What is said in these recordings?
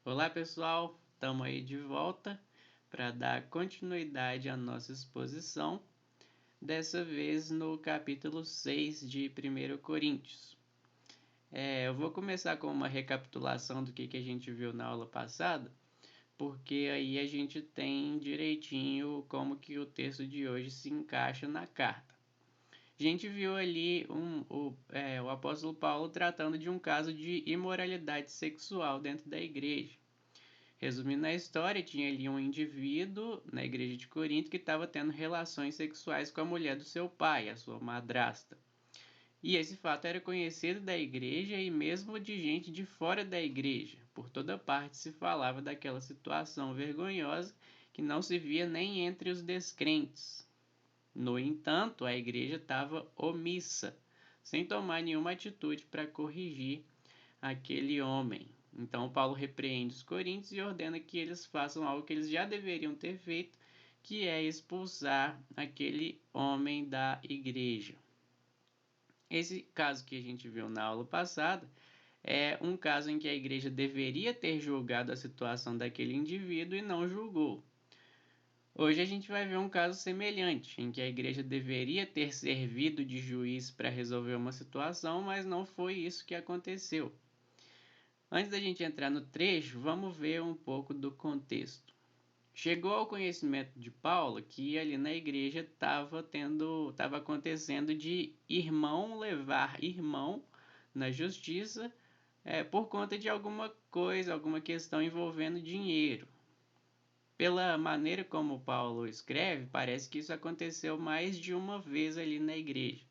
Olá pessoal, estamos aí de volta para dar continuidade à nossa exposição, dessa vez no capítulo 6 de 1 Coríntios. Eu vou começar com uma recapitulação do que a gente viu na aula passada, porque aí a gente tem direitinho como que o texto de hoje se encaixa na carta. A gente viu ali o apóstolo Paulo tratando de um caso de imoralidade sexual dentro da igreja. Resumindo a história, tinha ali um indivíduo na igreja de Corinto que estava tendo relações sexuais com a mulher do seu pai, a sua madrasta. E esse fato era conhecido da igreja e mesmo de gente de fora da igreja. Por toda parte se falava daquela situação vergonhosa que não se via nem entre os descrentes. No entanto, a igreja estava omissa, sem tomar nenhuma atitude para corrigir aquele homem. Então Paulo repreende os coríntios e ordena que eles façam algo que eles já deveriam ter feito, que é expulsar aquele homem da igreja. Esse caso que a gente viu na aula passada é um caso em que a igreja deveria ter julgado a situação daquele indivíduo e não julgou. Hoje a gente vai ver um caso semelhante, em que a igreja deveria ter servido de juiz para resolver uma situação, mas não foi isso que aconteceu. Antes da gente entrar no trecho, vamos ver um pouco do contexto. Chegou ao conhecimento de Paulo que ali na igreja estava acontecendo de irmão levar irmão na justiça por conta de alguma coisa, alguma questão envolvendo dinheiro. Pela maneira como Paulo escreve, parece que isso aconteceu mais de uma vez ali na igreja.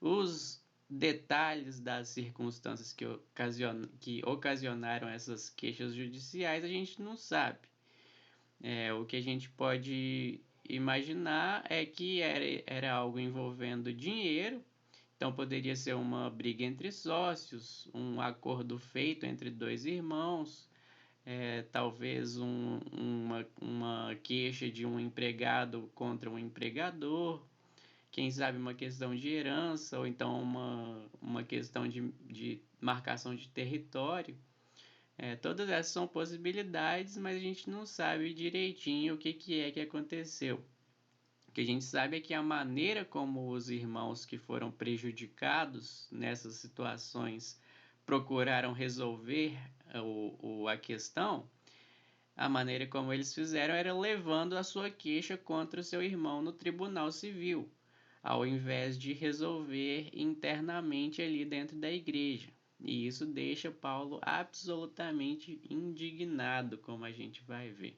Os detalhes das circunstâncias que ocasionaram essas queixas judiciais a gente não sabe. O que a gente pode imaginar é que era algo envolvendo dinheiro, então poderia ser uma briga entre sócios, um acordo feito entre dois irmãos, talvez uma queixa de um empregado contra um empregador, quem sabe uma questão de herança, ou então uma questão de marcação de território. Todas essas são possibilidades, mas a gente não sabe direitinho o que é que aconteceu. O que a gente sabe é que a maneira como os irmãos que foram prejudicados nessas situações procuraram resolver a questão, a maneira como eles fizeram era levando a sua queixa contra o seu irmão no tribunal civil, ao invés de resolver internamente ali dentro da igreja. E isso deixa Paulo absolutamente indignado, como a gente vai ver.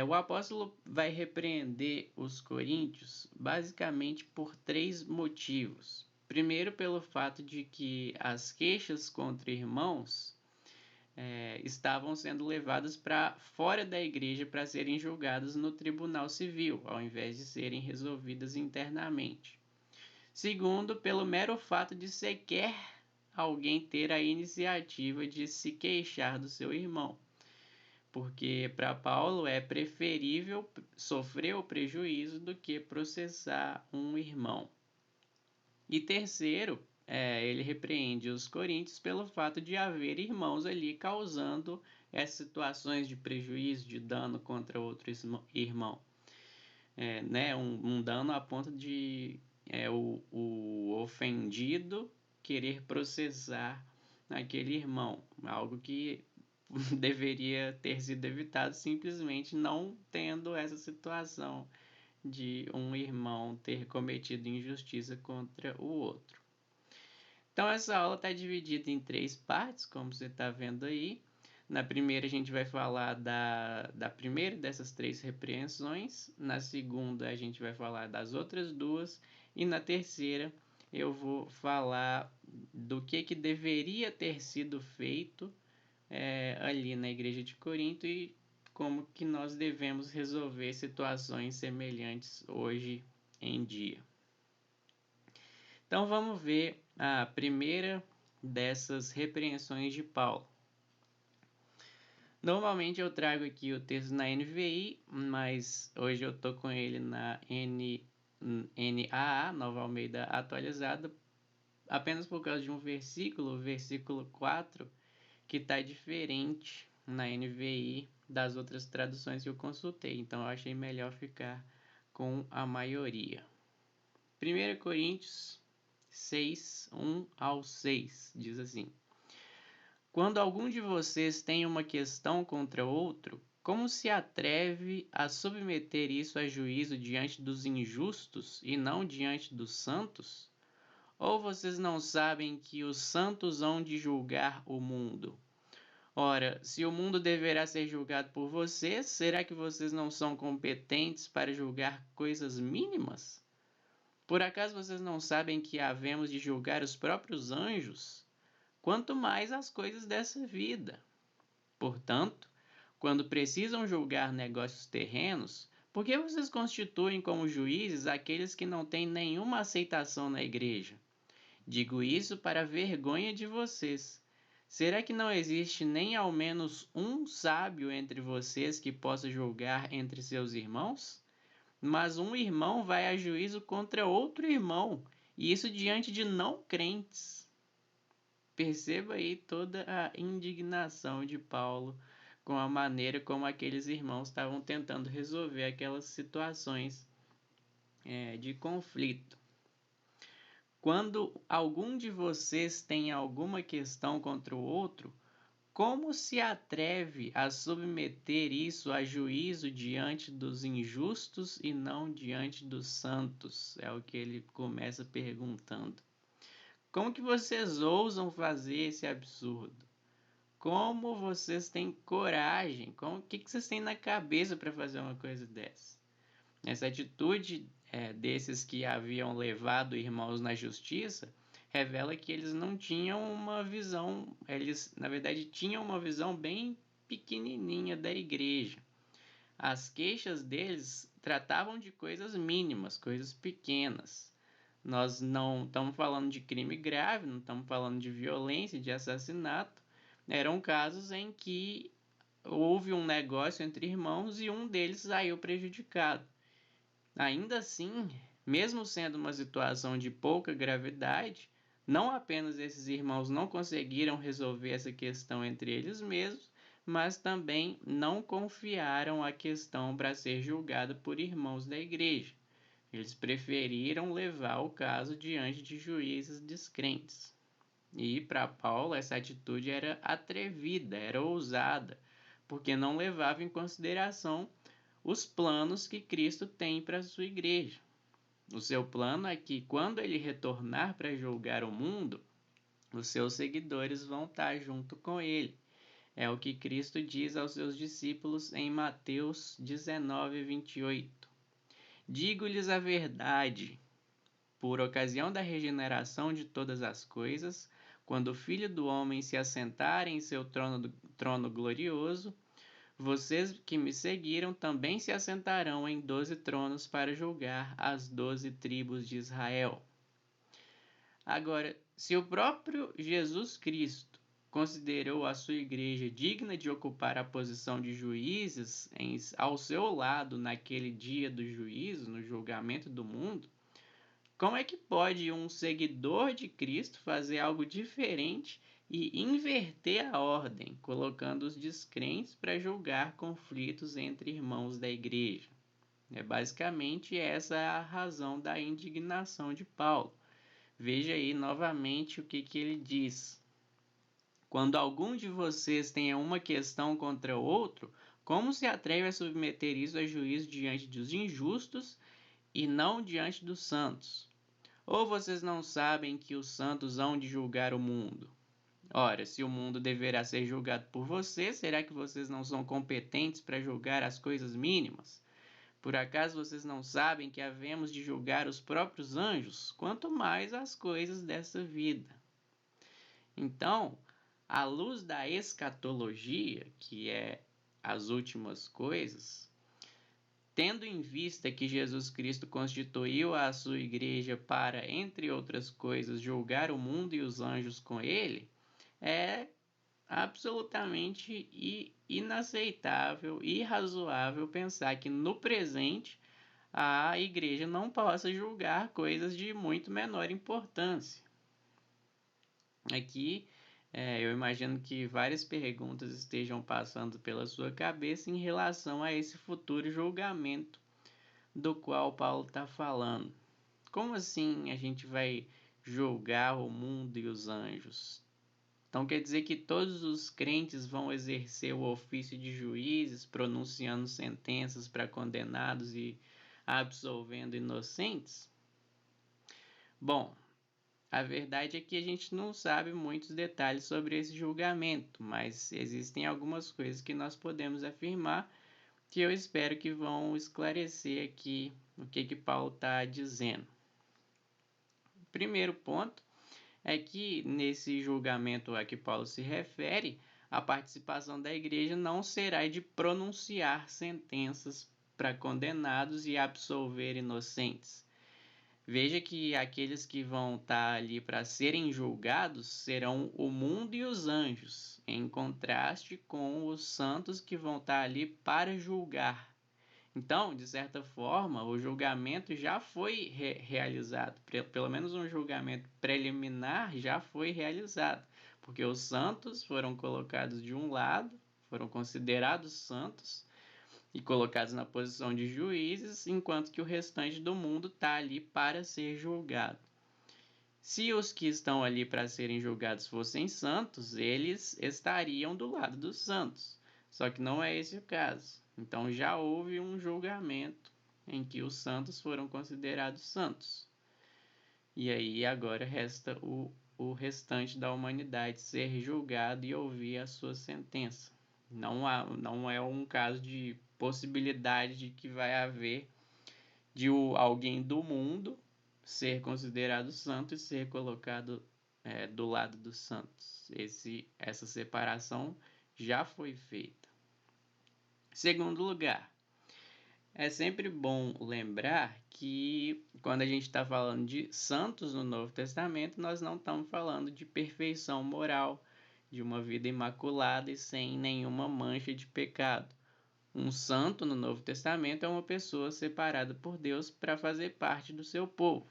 O apóstolo vai repreender os coríntios basicamente por 3 motivos. Primeiro, pelo fato de que as queixas contra irmãos estavam sendo levadas para fora da igreja para serem julgadas no tribunal civil, ao invés de serem resolvidas internamente. Segundo, pelo mero fato de sequer alguém ter a iniciativa de se queixar do seu irmão. Porque para Paulo é preferível sofrer o prejuízo do que processar um irmão. E terceiro, ele repreende os coríntios pelo fato de haver irmãos ali causando essas situações de prejuízo, de dano contra outro irmão. Um dano a ponto de o ofendido querer processar aquele irmão, algo que deveria ter sido evitado simplesmente não tendo essa situação de um irmão ter cometido injustiça contra o outro. Então essa aula está dividida em 3 partes, como você está vendo aí. Na primeira a gente vai falar da primeira dessas 3 repreensões, na segunda a gente vai falar das outras 2 e na terceira eu vou falar do que deveria ter sido feito ali na igreja de Corinto e como que nós devemos resolver situações semelhantes hoje em dia. Então vamos ver a primeira dessas repreensões de Paulo. Normalmente eu trago aqui o texto na NVI, mas hoje eu estou com ele na NAA, Nova Almeida Atualizada, apenas por causa de um versículo, o versículo 4, que está diferente na NVI das outras traduções que eu consultei. Então eu achei melhor ficar com a maioria. 1 Coríntios 6, 1 ao 6, diz assim: Quando algum de vocês tem uma questão contra outro, como se atreve a submeter isso a juízo diante dos injustos e não diante dos santos? Ou vocês não sabem que os santos hão de julgar o mundo? Ora, se o mundo deverá ser julgado por vocês, será que vocês não são competentes para julgar coisas mínimas? Por acaso vocês não sabem que havemos de julgar os próprios anjos? Quanto mais as coisas dessa vida. Portanto, quando precisam julgar negócios terrenos, por que vocês constituem como juízes aqueles que não têm nenhuma aceitação na igreja? Digo isso para a vergonha de vocês. Será que não existe nem ao menos um sábio entre vocês que possa julgar entre seus irmãos? Mas um irmão vai a juízo contra outro irmão, e isso diante de não crentes. Perceba aí toda a indignação de Paulo com a maneira como aqueles irmãos estavam tentando resolver aquelas situações de conflito. Quando algum de vocês tem alguma questão contra o outro, como se atreve a submeter isso a juízo diante dos injustos e não diante dos santos? É o que ele começa perguntando. Como que vocês ousam fazer esse absurdo? Como vocês têm coragem? O que vocês têm na cabeça para fazer uma coisa dessa? Essa atitude desses que haviam levado irmãos na justiça revela que eles não tinham uma visão, eles na verdade tinham uma visão bem pequenininha da igreja. As queixas deles tratavam de coisas mínimas, coisas pequenas. Nós não estamos falando de crime grave, não estamos falando de violência, de assassinato. Eram casos em que houve um negócio entre irmãos e um deles saiu prejudicado. Ainda assim, mesmo sendo uma situação de pouca gravidade, não apenas esses irmãos não conseguiram resolver essa questão entre eles mesmos, mas também não confiaram a questão para ser julgada por irmãos da igreja. Eles preferiram levar o caso diante de juízes descrentes. E para Paulo essa atitude era atrevida, era ousada, porque não levava em consideração os planos que Cristo tem para a sua igreja. O seu plano é que, quando ele retornar para julgar o mundo, os seus seguidores vão estar junto com ele. É o que Cristo diz aos seus discípulos em Mateus 19, 28. Digo-lhes a verdade, por ocasião da regeneração de todas as coisas, quando o Filho do Homem se assentar em seu trono glorioso, vocês que me seguiram também se assentarão em 12 tronos para julgar as 12 tribos de Israel. Agora, se o próprio Jesus Cristo considerou a sua igreja digna de ocupar a posição de juízes ao seu lado naquele dia do juízo, no julgamento do mundo, como é que pode um seguidor de Cristo fazer algo diferente e inverter a ordem, colocando os descrentes para julgar conflitos entre irmãos da igreja? Basicamente essa é a razão da indignação de Paulo. Veja aí novamente o que ele diz. Quando algum de vocês tenha uma questão contra outro, como se atreve a submeter isso a juízo diante dos injustos e não diante dos santos? Ou vocês não sabem que os santos hão de julgar o mundo? Ora, se o mundo deverá ser julgado por vocês, será que vocês não são competentes para julgar as coisas mínimas? Por acaso vocês não sabem que havemos de julgar os próprios anjos, quanto mais as coisas dessa vida? Então, à luz da escatologia, que é as últimas coisas, tendo em vista que Jesus Cristo constituiu a sua igreja para, entre outras coisas, julgar o mundo e os anjos com ele, é absolutamente inaceitável e irrazoável pensar que no presente a igreja não possa julgar coisas de muito menor importância. Aqui Eu imagino que várias perguntas estejam passando pela sua cabeça em relação a esse futuro julgamento do qual Paulo está falando. Como assim a gente vai julgar o mundo e os anjos? Então quer dizer que todos os crentes vão exercer o ofício de juízes, pronunciando sentenças para condenados e absolvendo inocentes? Bom, a verdade é que a gente não sabe muitos detalhes sobre esse julgamento, mas existem algumas coisas que nós podemos afirmar que eu espero que vão esclarecer aqui o que Paulo está dizendo. O primeiro ponto é que nesse julgamento a que Paulo se refere, a participação da igreja não será de pronunciar sentenças para condenados e absolver inocentes. Veja que aqueles que vão estar ali para serem julgados serão o mundo e os anjos, em contraste com os santos que vão estar ali para julgar. Então, de certa forma, o julgamento já foi realizado, pelo menos um julgamento preliminar já foi realizado, porque os santos foram colocados de um lado, foram considerados santos, e colocados na posição de juízes, enquanto que o restante do mundo está ali para ser julgado. Se os que estão ali para serem julgados fossem santos, eles estariam do lado dos santos. Só que não é esse o caso. Então já houve um julgamento em que os santos foram considerados santos. E aí agora resta o restante da humanidade ser julgado e ouvir a sua sentença. Não é um caso de possibilidade de que vai haver de alguém do mundo ser considerado santo e ser colocado do lado dos santos. Essa separação já foi feita. Segundo lugar, é sempre bom lembrar que quando a gente está falando de santos no Novo Testamento, nós não estamos falando de perfeição moral, de uma vida imaculada e sem nenhuma mancha de pecado. Um santo no Novo Testamento é uma pessoa separada por Deus para fazer parte do seu povo.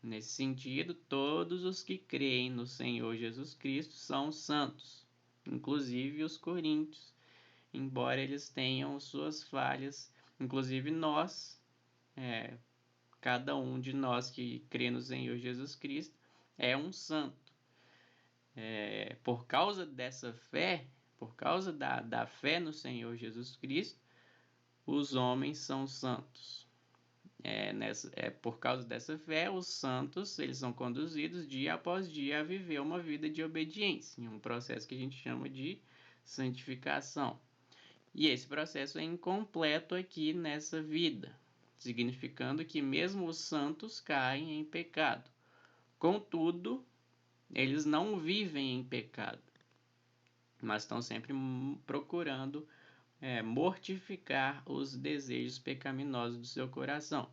Nesse sentido, todos os que creem no Senhor Jesus Cristo são santos, inclusive os coríntios, embora eles tenham suas falhas, inclusive nós, cada um de nós que crê no Senhor Jesus Cristo é um santo. Por causa dessa fé, por causa da fé no Senhor Jesus Cristo, os homens são santos. Por causa dessa fé, os santos eles são conduzidos dia após dia a viver uma vida de obediência, em um processo que a gente chama de santificação. E esse processo é incompleto aqui nessa vida, significando que mesmo os santos caem em pecado. Contudo, eles não vivem em pecado, mas estão sempre procurando mortificar os desejos pecaminosos do seu coração.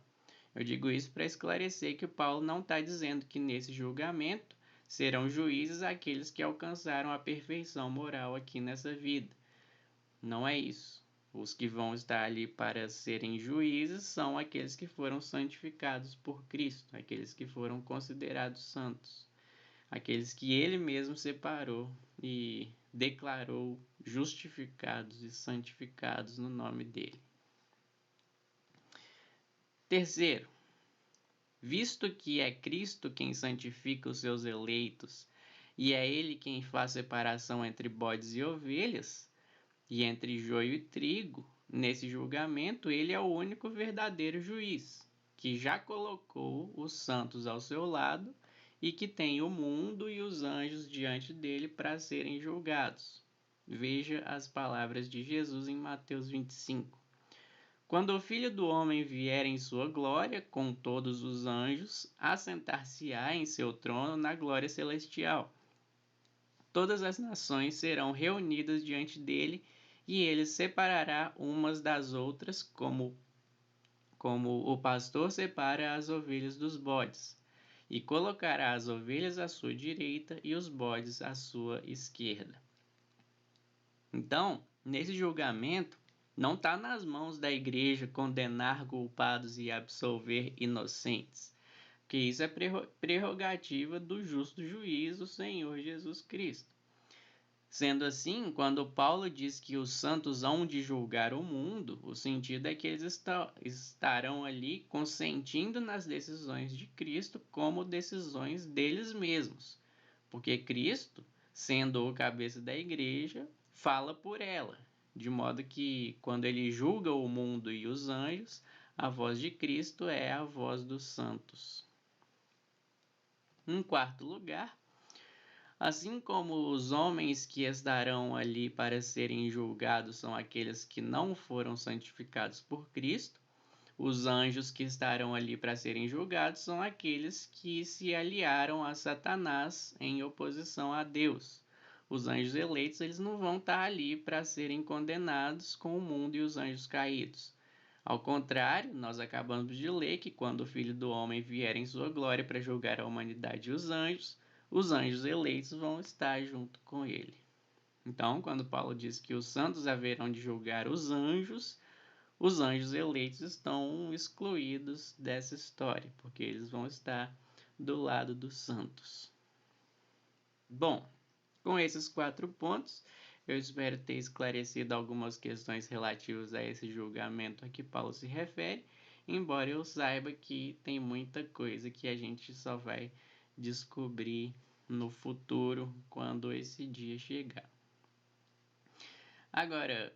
Eu digo isso para esclarecer que o Paulo não está dizendo que nesse julgamento serão juízes aqueles que alcançaram a perfeição moral aqui nessa vida. Não é isso. Os que vão estar ali para serem juízes são aqueles que foram santificados por Cristo, aqueles que foram considerados santos, aqueles que ele mesmo separou e declarou justificados e santificados no nome dele. Terceiro, visto que é Cristo quem santifica os seus eleitos e é ele quem faz separação entre bodes e ovelhas, e entre joio e trigo, nesse julgamento ele é o único verdadeiro juiz, que já colocou os santos ao seu lado e que tem o mundo e os anjos diante dele para serem julgados. Veja as palavras de Jesus em Mateus 25. Quando o Filho do Homem vier em sua glória, com todos os anjos, assentar-se-á em seu trono na glória celestial. Todas as nações serão reunidas diante dele, e ele separará umas das outras, como o pastor separa as ovelhas dos bodes, e colocará as ovelhas à sua direita e os bodes à sua esquerda. Então, nesse julgamento, não está nas mãos da igreja condenar culpados e absolver inocentes, porque isso é prerrogativa do justo juiz, o Senhor Jesus Cristo. Sendo assim, quando Paulo diz que os santos hão de julgar o mundo, o sentido é que eles estarão ali consentindo nas decisões de Cristo como decisões deles mesmos. Porque Cristo, sendo o cabeça da igreja, fala por ela, de modo que quando ele julga o mundo e os anjos, a voz de Cristo é a voz dos santos. Em quarto lugar, assim como os homens que estarão ali para serem julgados são aqueles que não foram santificados por Cristo, os anjos que estarão ali para serem julgados são aqueles que se aliaram a Satanás em oposição a Deus. Os anjos eleitos, eles não vão estar ali para serem condenados com o mundo e os anjos caídos. Ao contrário, nós acabamos de ler que quando o Filho do Homem vier em sua glória para julgar a humanidade e os anjos eleitos vão estar junto com ele. Então, quando Paulo diz que os santos haverão de julgar os anjos eleitos estão excluídos dessa história, porque eles vão estar do lado dos santos. Bom, com esses 4 pontos, eu espero ter esclarecido algumas questões relativas a esse julgamento a que Paulo se refere, embora eu saiba que tem muita coisa que a gente só vai descobrir no futuro, quando esse dia chegar. Agora,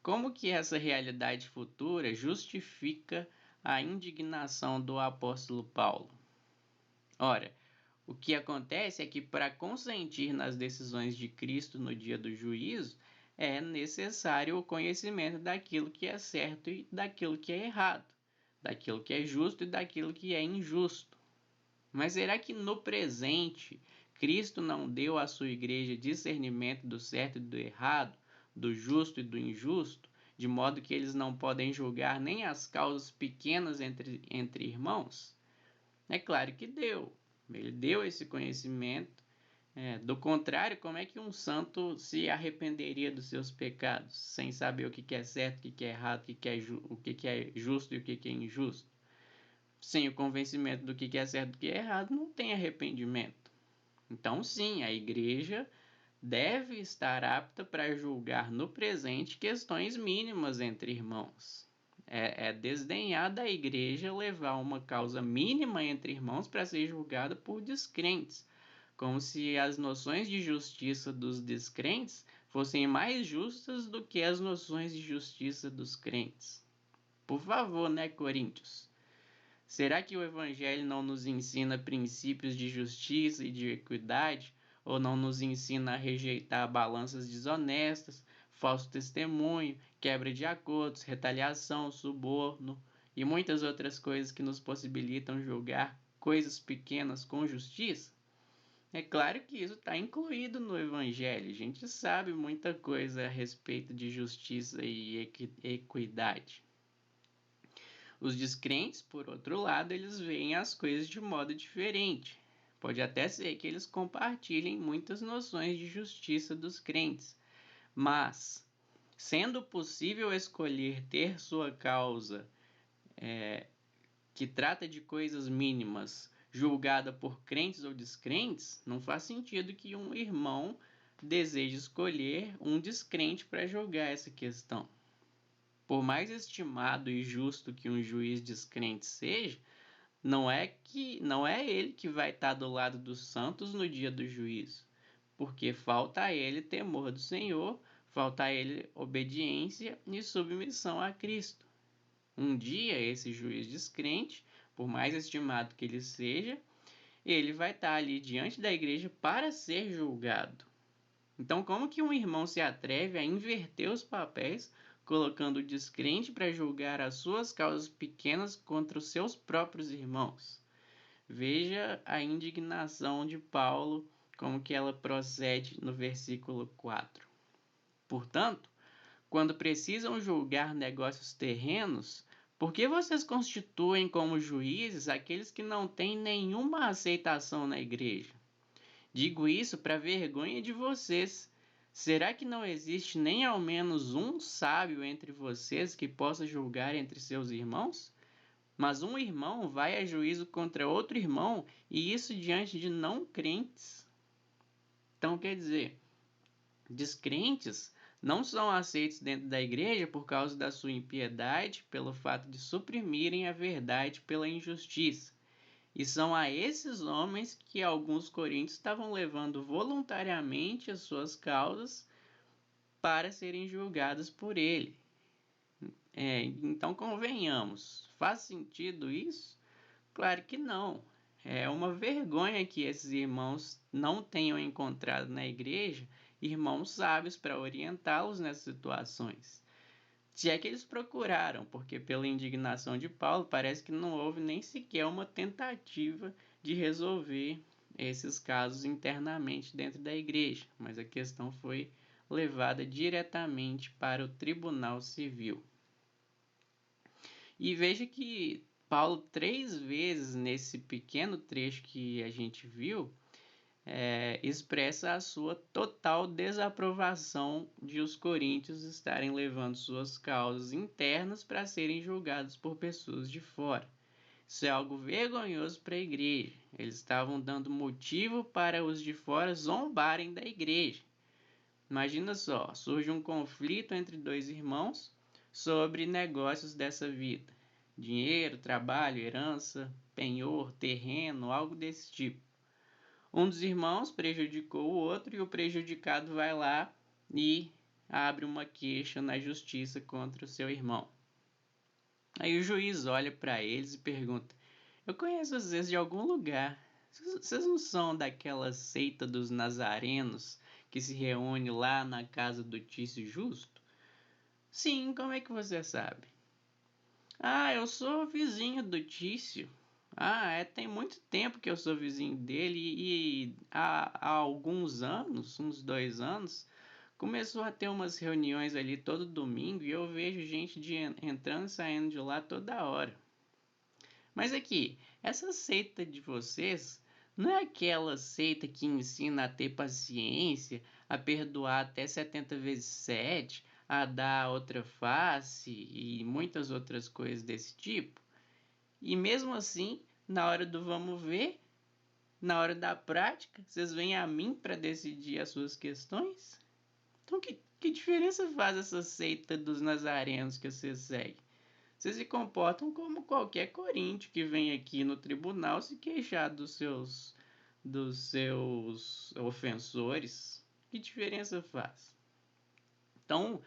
como que essa realidade futura justifica a indignação do apóstolo Paulo? Ora, o que acontece é que para consentir nas decisões de Cristo no dia do juízo, é necessário o conhecimento daquilo que é certo e daquilo que é errado, daquilo que é justo e daquilo que é injusto. Mas será que no presente Cristo não deu à sua igreja discernimento do certo e do errado, do justo e do injusto, de modo que eles não podem julgar nem as causas pequenas entre irmãos? É claro que deu. Ele deu esse conhecimento. Do contrário, como é que um santo se arrependeria dos seus pecados, sem saber o que é certo, o que é errado, o que é justo e o que é injusto? Sem o convencimento do que é certo e do que é errado, não tem arrependimento. Então, sim, a igreja deve estar apta para julgar no presente questões mínimas entre irmãos. É desdenhar da igreja levar uma causa mínima entre irmãos para ser julgada por descrentes, como se as noções de justiça dos descrentes fossem mais justas do que as noções de justiça dos crentes. Por favor, né, Coríntios? Será que o Evangelho não nos ensina princípios de justiça e de equidade? Ou não nos ensina a rejeitar balanças desonestas, falso testemunho, quebra de acordos, retaliação, suborno e muitas outras coisas que nos possibilitam julgar coisas pequenas com justiça? É claro que isso está incluído no Evangelho. A gente sabe muita coisa a respeito de justiça e equidade. Os descrentes, por outro lado, eles veem as coisas de modo diferente. Pode até ser que eles compartilhem muitas noções de justiça dos crentes, mas, sendo possível escolher ter sua causa, que trata de coisas mínimas, julgada por crentes ou descrentes, não faz sentido que um irmão deseje escolher um descrente para julgar essa questão. Por mais estimado e justo que um juiz descrente seja, não é ele que vai estar do lado dos santos no dia do juízo, porque falta a ele temor do Senhor, falta a ele obediência e submissão a Cristo. Um dia esse juiz descrente, por mais estimado que ele seja, ele vai estar ali diante da igreja para ser julgado. Então, como que um irmão se atreve a inverter os papéis, colocando o descrente para julgar as suas causas pequenas contra os seus próprios irmãos? Veja a indignação de Paulo, como que ela procede no versículo 4. Portanto, quando precisam julgar negócios terrenos, por que vocês constituem como juízes aqueles que não têm nenhuma aceitação na igreja? Digo isso para vergonha de vocês. Será que não existe nem ao menos um sábio entre vocês que possa julgar entre seus irmãos? Mas um irmão vai a juízo contra outro irmão, e isso diante de não crentes. Então, quer dizer, Descrentes não são aceitos dentro da igreja por causa da sua impiedade, pelo fato de suprimirem a verdade pela injustiça. E são a esses homens que alguns coríntios estavam levando voluntariamente as suas causas para serem julgados por ele. Então, convenhamos, faz sentido isso? Claro que não. É uma vergonha que esses irmãos não tenham encontrado na igreja irmãos sábios para orientá-los nessas situações. Se é que eles procuraram, porque pela indignação de Paulo parece que não houve nem sequer uma tentativa de resolver esses casos internamente dentro da igreja, mas a questão foi levada diretamente para o tribunal civil. E veja que Paulo, 3 vezes nesse pequeno trecho que a gente viu, expressa a sua total desaprovação de os coríntios estarem levando suas causas internas para serem julgados por pessoas de fora. Isso é algo vergonhoso para a igreja. Eles estavam dando motivo para os de fora zombarem da igreja. Imagina só, surge um conflito entre dois irmãos sobre negócios dessa vida. Dinheiro, trabalho, herança, penhor, terreno, algo desse tipo. Um dos irmãos prejudicou o outro e o prejudicado vai lá e abre uma queixa na justiça contra o seu irmão. Aí o juiz olha para eles e pergunta: eu conheço vocês de algum lugar. Vocês não são daquela seita dos nazarenos que se reúne lá na casa do Tício Justo? Sim, como é que você sabe? Ah, eu sou vizinho do Tício. Tem muito tempo que eu sou vizinho dele e há alguns anos, uns 2 anos, começou a ter umas reuniões ali todo domingo e eu vejo gente entrando e saindo de lá toda hora. Mas aqui, essa seita de vocês não é aquela seita que ensina a ter paciência, a perdoar até 70 vezes 7, a dar outra face e muitas outras coisas desse tipo? E mesmo assim, na hora do vamos ver, na hora da prática, vocês vêm a mim para decidir as suas questões? Então, que diferença faz essa seita dos nazarenos que vocês seguem? Vocês se comportam como qualquer coríntio que vem aqui no tribunal se queixar dos seus ofensores. Que diferença faz? Então,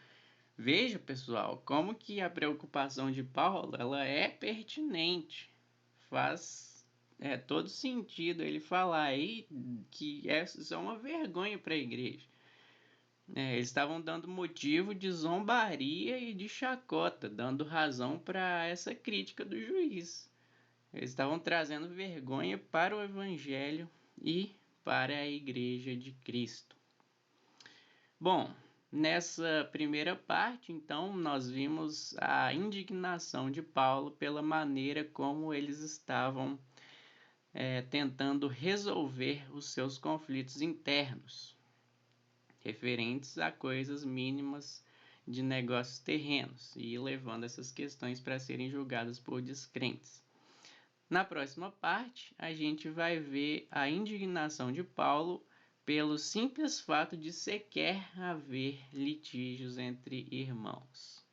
veja, pessoal, como que a preocupação de Paulo ela é pertinente. Faz todo sentido ele falar aí que isso é uma vergonha para a igreja. Eles estavam dando motivo de zombaria e de chacota, dando razão para essa crítica do juiz. Eles estavam trazendo vergonha para o Evangelho e para a Igreja de Cristo. Bom, nessa primeira parte, então, nós vimos a indignação de Paulo pela maneira como eles estavam tentando resolver os seus conflitos internos, referentes a coisas mínimas de negócios terrenos e levando essas questões para serem julgadas por descrentes. Na próxima parte, a gente vai ver a indignação de Paulo pelo simples fato de sequer haver litígios entre irmãos.